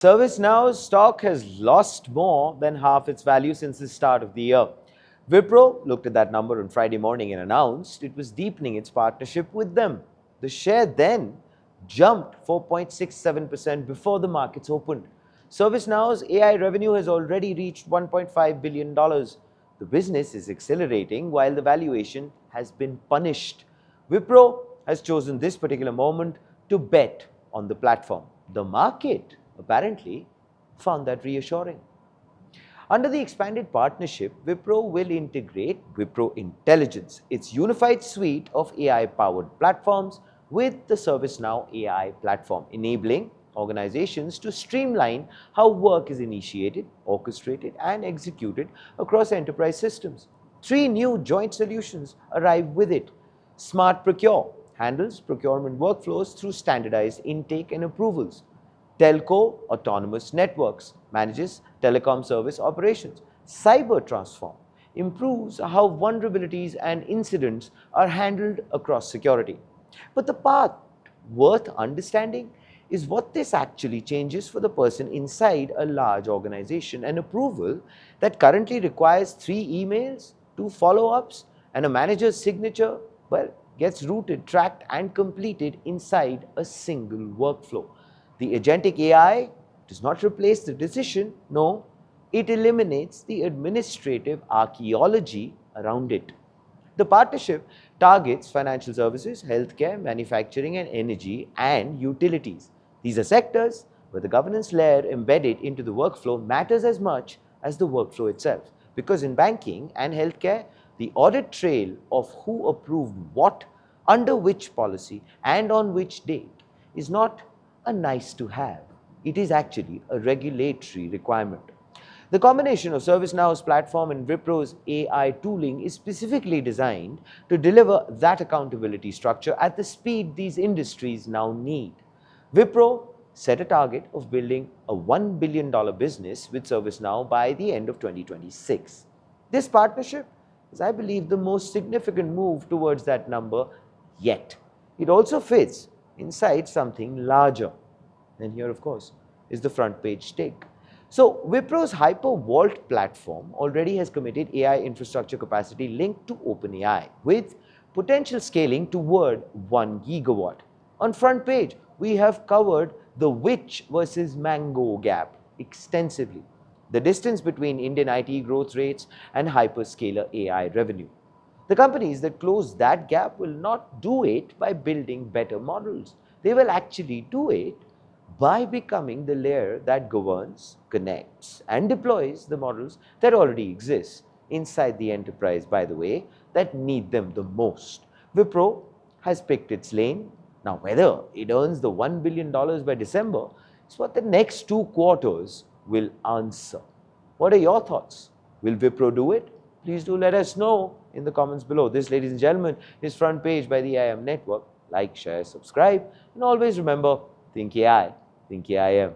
ServiceNow's stock has lost more than half its value since the start of the year. Wipro looked at that number on Friday morning and announced it was deepening its partnership with them. The share then jumped 4.67% before the markets opened. ServiceNow's AI revenue has already reached $1.5 billion. The business is accelerating while the valuation has been punished. Wipro has chosen this particular moment to bet on the platform. The market apparently found that reassuring. Under the expanded partnership, Wipro will integrate Wipro Intelligence, its unified suite of AI-powered platforms, with the ServiceNow AI platform, enabling organizations to streamline how work is initiated, orchestrated, and executed across enterprise systems. 3 new joint solutions arrive with it. Smart Procure handles procurement workflows through standardized intake and approvals. Telco Autonomous Networks manages telecom service operations. Cyber Transform improves how vulnerabilities and incidents are handled across security. But the part worth understanding is what this actually changes for the person inside a large organization. An approval that currently requires 3 emails, 2 follow-ups, and a manager's signature, well, gets routed, tracked, and completed inside a single workflow. The Agentic AI does not replace the decision, no, it eliminates the administrative archaeology around it. The partnership targets financial services, healthcare, manufacturing, and energy and utilities. These are sectors where the governance layer embedded into the workflow matters as much as the workflow itself. Because in banking and healthcare, the audit trail of who approved what, under which policy, and on which date is not a nice to have. It is actually a regulatory requirement. The combination of ServiceNow's platform and Wipro's AI tooling is specifically designed to deliver that accountability structure at the speed these industries now need. Wipro set a target of building a $1 billion business with ServiceNow by the end of 2026. This partnership is, I believe, the most significant move towards that number yet. It also fits inside something larger. And here, of course, is the front page take. So Wipro's HyperVault platform already has committed AI infrastructure capacity linked to OpenAI, with potential scaling toward 1 gigawatt. On front page, we have covered the which versus mango gap extensively, the distance between Indian IT growth rates and hyperscaler AI revenue. The companies that close that gap will not do it by building better models. They will actually do it by becoming the layer that governs, connects, and deploys the models that already exist inside the enterprise, by the way, that need them the most. Wipro has picked its lane. Now, whether it earns the $1 billion by December is what the next 2 quarters will answer. What are your thoughts? Will Wipro do it? Please do let us know in the comments below. This, ladies and gentlemen, is Front Page by the IIM Network. Like, share, subscribe, and always remember, think AI, think IIM.